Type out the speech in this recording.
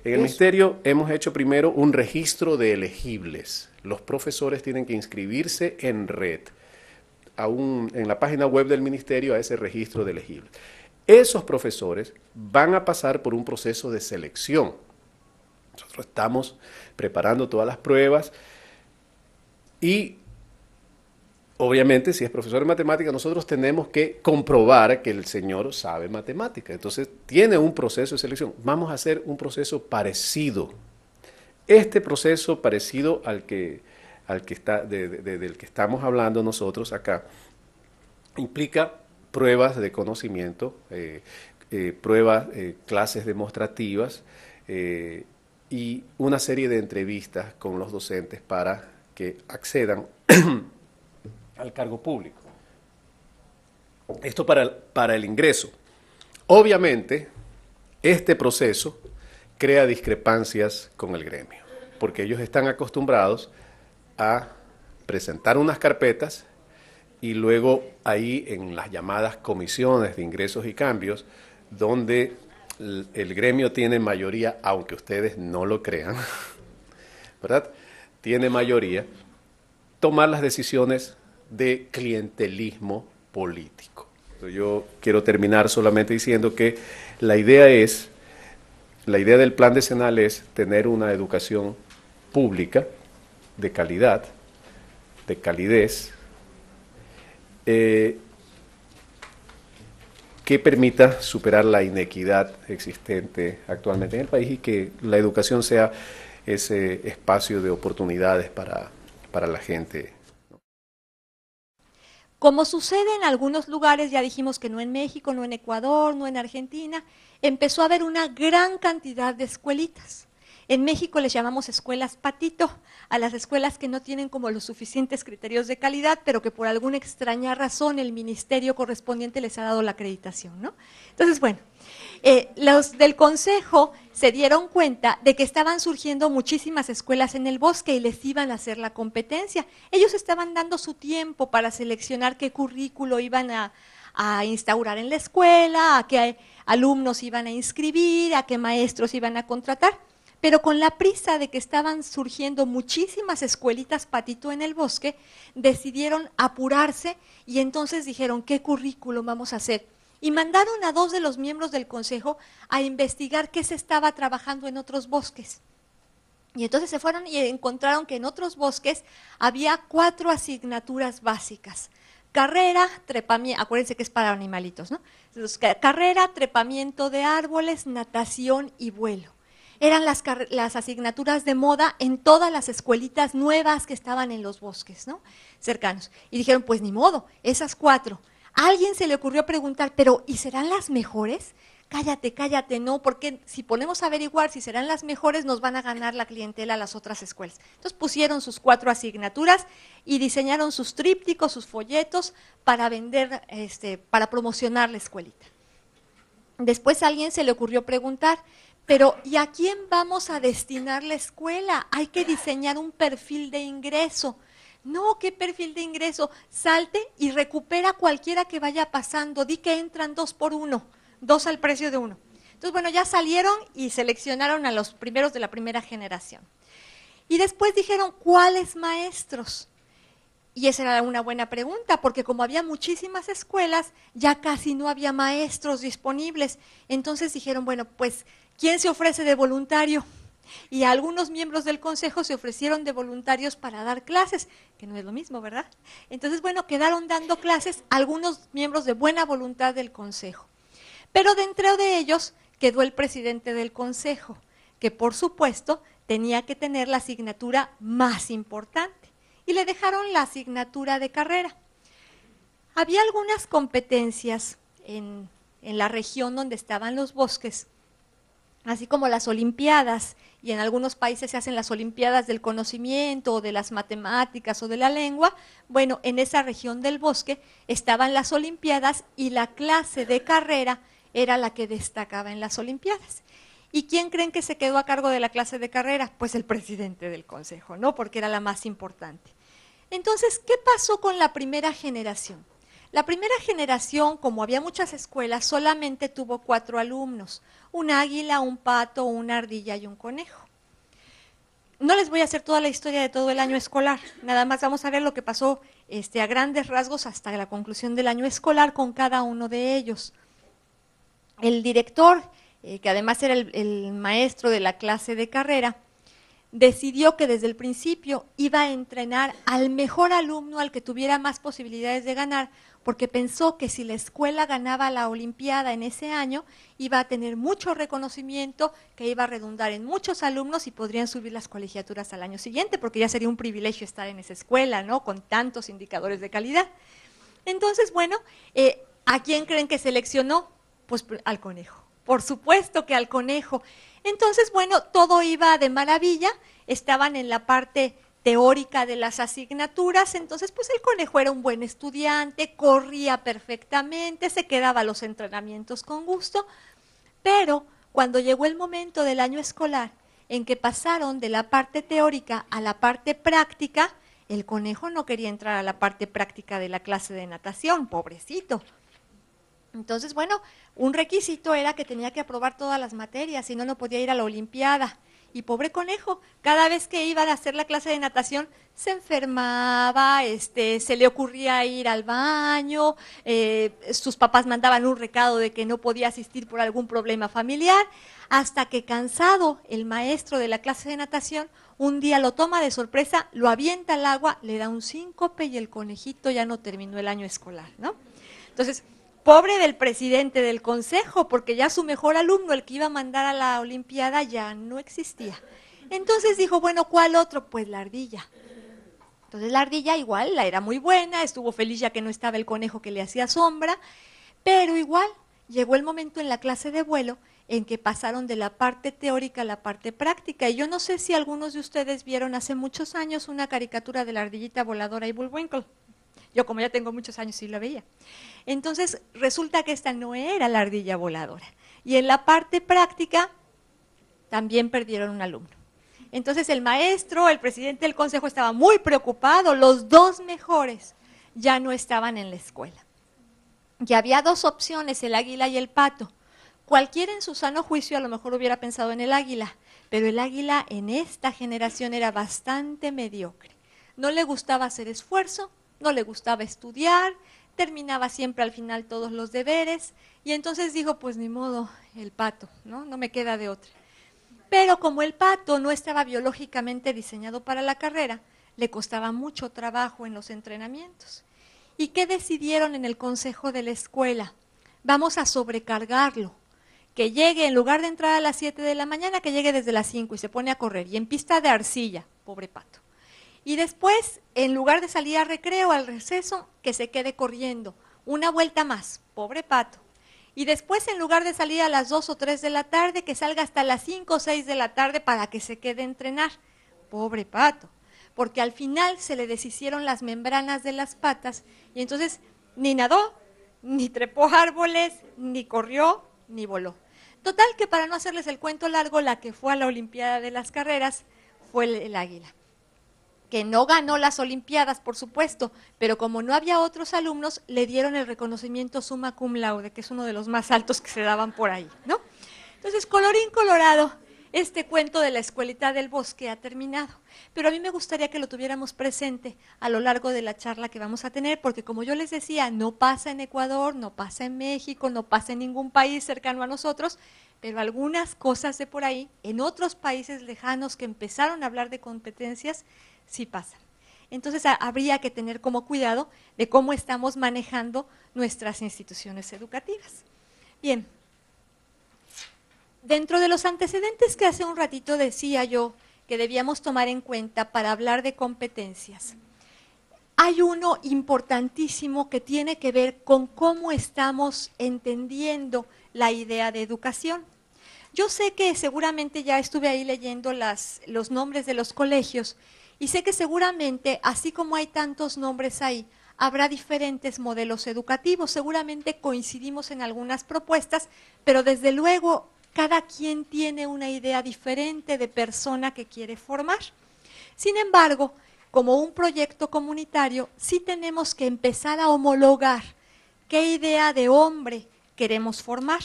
En el ministerio hemos hecho primero un registro de elegibles. Los profesores tienen que inscribirse en red, en la página web del ministerio, a ese registro de elegibles. Esos profesores van a pasar por un proceso de selección. Nosotros estamos preparando todas las pruebas y obviamente, si es profesor de matemática, nosotros tenemos que comprobar que el señor sabe matemática. Entonces, tiene un proceso de selección. Vamos a hacer un proceso parecido. Este proceso parecido del que estamos hablando nosotros acá, implica pruebas de conocimiento, pruebas, clases demostrativas y una serie de entrevistas con los docentes para que accedan al cargo público. Esto para el ingreso. Obviamente, este proceso crea discrepancias con el gremio, porque ellos están acostumbrados a presentar unas carpetas y luego ahí en las llamadas comisiones de ingresos y cambios, donde el gremio tiene mayoría, aunque ustedes no lo crean, ¿verdad? Tiene mayoría, tomar las decisiones de clientelismo político. Entonces, yo quiero terminar solamente diciendo que la idea del plan decenal es tener una educación pública de calidad, de calidez, que permita superar la inequidad existente actualmente en el país y que la educación sea ese espacio de oportunidades para la gente. Como sucede en algunos lugares, ya dijimos que no en México, no en Ecuador, no en Argentina, empezó a haber una gran cantidad de escuelitas. En México les llamamos escuelas patito, a las escuelas que no tienen como los suficientes criterios de calidad, pero que por alguna extraña razón el ministerio correspondiente les ha dado la acreditación, ¿no? Entonces, bueno, los del consejo se dieron cuenta de que estaban surgiendo muchísimas escuelas en el bosque y les iban a hacer la competencia. Ellos estaban dando su tiempo para seleccionar qué currículo iban a instaurar en la escuela, a qué alumnos iban a inscribir, a qué maestros iban a contratar. Pero con la prisa de que estaban surgiendo muchísimas escuelitas patito en el bosque, decidieron apurarse y entonces dijeron, ¿qué currículum vamos a hacer? Y mandaron a 2 de los miembros del consejo a investigar qué se estaba trabajando en otros bosques. Y entonces se fueron y encontraron que en otros bosques había 4 asignaturas básicas. Carrera, trepamiento, acuérdense que es para animalitos, ¿no? Entonces, carrera, trepamiento de árboles, natación y vuelo. Eran las asignaturas de moda en todas las escuelitas nuevas que estaban en los bosques, ¿no? Cercanos. Y dijeron, pues ni modo, esas 4. A alguien se le ocurrió preguntar, pero ¿y serán las mejores? Cállate, cállate, no, porque si ponemos a averiguar si serán las mejores, nos van a ganar la clientela a las otras escuelas. Entonces pusieron sus 4 asignaturas y diseñaron sus trípticos, sus folletos para vender, para promocionar la escuelita. Después a alguien se le ocurrió preguntar, pero ¿y a quién vamos a destinar la escuela? Hay que diseñar un perfil de ingreso. No, ¿qué perfil de ingreso? Salte y recupera cualquiera que vaya pasando. Di que entran 2 por 1, 2 al precio de 1. Entonces, bueno, ya salieron y seleccionaron a los primeros de la primera generación. Y después dijeron, ¿cuáles maestros? Y esa era una buena pregunta, porque como había muchísimas escuelas, ya casi no había maestros disponibles. Entonces dijeron, bueno, pues, ¿quién se ofrece de voluntario? Y algunos miembros del consejo se ofrecieron de voluntarios para dar clases, que no es lo mismo, ¿verdad? Entonces, bueno, quedaron dando clases algunos miembros de buena voluntad del consejo. Pero dentro de ellos quedó el presidente del consejo, que por supuesto tenía que tener la asignatura más importante. Y le dejaron la asignatura de carrera. Había algunas competencias en la región donde estaban los bosques, así como las olimpiadas, y en algunos países se hacen las olimpiadas del conocimiento, o de las matemáticas, o de la lengua. Bueno, en esa región del bosque estaban las olimpiadas y la clase de carrera era la que destacaba en las olimpiadas. ¿Y quién creen que se quedó a cargo de la clase de carrera? Pues el presidente del consejo, ¿no? Porque era la más importante. Entonces, ¿qué pasó con la primera generación? La primera generación, como había muchas escuelas, solamente tuvo 4 alumnos, un águila, un pato, una ardilla y un conejo. No les voy a hacer toda la historia de todo el año escolar, nada más vamos a ver lo que pasó a grandes rasgos hasta la conclusión del año escolar con cada uno de ellos. El director, que además era el maestro de la clase de carrera, decidió que desde el principio iba a entrenar al mejor alumno, al que tuviera más posibilidades de ganar, porque pensó que si la escuela ganaba la Olimpiada en ese año, iba a tener mucho reconocimiento, que iba a redundar en muchos alumnos y podrían subir las colegiaturas al año siguiente, porque ya sería un privilegio estar en esa escuela, ¿no? Con tantos indicadores de calidad. Entonces, bueno, ¿a quién creen que seleccionó? Pues al conejo. Por supuesto que al conejo. Entonces, bueno, todo iba de maravilla, estaban en la parte teórica de las asignaturas, entonces pues el conejo era un buen estudiante, corría perfectamente, se quedaba a los entrenamientos con gusto, pero cuando llegó el momento del año escolar en que pasaron de la parte teórica a la parte práctica, el conejo no quería entrar a la parte práctica de la clase de natación, pobrecito. Entonces, bueno, un requisito era que tenía que aprobar todas las materias, si no, no podía ir a la Olimpiada. Y pobre conejo, cada vez que iba a hacer la clase de natación se enfermaba, se le ocurría ir al baño, sus papás mandaban un recado de que no podía asistir por algún problema familiar, hasta que cansado el maestro de la clase de natación, un día lo toma de sorpresa, lo avienta al agua, le da un síncope y el conejito ya no terminó el año escolar, ¿no? Entonces, pobre del presidente del consejo, porque ya su mejor alumno, el que iba a mandar a la Olimpiada, ya no existía. Entonces dijo, bueno, ¿cuál otro? Pues la ardilla. Entonces la ardilla igual, la era muy buena, estuvo feliz ya que no estaba el conejo que le hacía sombra, pero igual llegó el momento en la clase de vuelo en que pasaron de la parte teórica a la parte práctica. Y yo no sé si algunos de ustedes vieron hace muchos años una caricatura de la ardillita voladora y Bullwinkle. Yo, como ya tengo muchos años, sí la veía. Entonces, resulta que esta no era la ardilla voladora. Y en la parte práctica, también perdieron un alumno. Entonces, el maestro, el presidente del consejo, estaba muy preocupado. Los 2 mejores ya no estaban en la escuela. Y había 2 opciones, el águila y el pato. Cualquiera en su sano juicio a lo mejor hubiera pensado en el águila, pero el águila en esta generación era bastante mediocre. No le gustaba hacer esfuerzo, no le gustaba estudiar, terminaba siempre al final todos los deberes, y entonces dijo, pues ni modo, el pato, ¿no? No me queda de otra. Pero como el pato no estaba biológicamente diseñado para la carrera, le costaba mucho trabajo en los entrenamientos. ¿Y qué decidieron en el consejo de la escuela? Vamos a sobrecargarlo, que llegue, en lugar de entrar a las 7 de la mañana, que llegue desde las 5 y se pone a correr, y en pista de arcilla, pobre pato. Y después, en lugar de salir a recreo, al receso, que se quede corriendo. Una vuelta más, pobre pato. Y después, en lugar de salir a las 2 o 3 de la tarde, que salga hasta las 5 o 6 de la tarde para que se quede a entrenar. Pobre pato. Porque al final se le deshicieron las membranas de las patas y entonces ni nadó, ni trepó árboles, ni corrió, ni voló. Total que para no hacerles el cuento largo, la que fue a la Olimpiada de las Carreras fue el águila, que no ganó las Olimpiadas, por supuesto, pero como no había otros alumnos, le dieron el reconocimiento summa cum laude, que es uno de los más altos que se daban por ahí, ¿no? Entonces, colorín colorado, este cuento de la escuelita del bosque ha terminado, pero a mí me gustaría que lo tuviéramos presente a lo largo de la charla que vamos a tener, porque como yo les decía, no pasa en Ecuador, no pasa en México, no pasa en ningún país cercano a nosotros, pero algunas cosas de por ahí, en otros países lejanos que empezaron a hablar de competencias, sí pasan. Entonces habría que tener como cuidado de cómo estamos manejando nuestras instituciones educativas. Bien, dentro de los antecedentes que hace un ratito decía yo que debíamos tomar en cuenta para hablar de competencias, hay uno importantísimo que tiene que ver con cómo estamos entendiendo la idea de educación. Yo sé que seguramente ya estuve ahí leyendo los nombres de los colegios y sé que seguramente, así como hay tantos nombres ahí, habrá diferentes modelos educativos. Seguramente coincidimos en algunas propuestas, pero desde luego cada quien tiene una idea diferente de persona que quiere formar. Sin embargo, como un proyecto comunitario, sí tenemos que empezar a homologar qué idea de hombre queremos formar.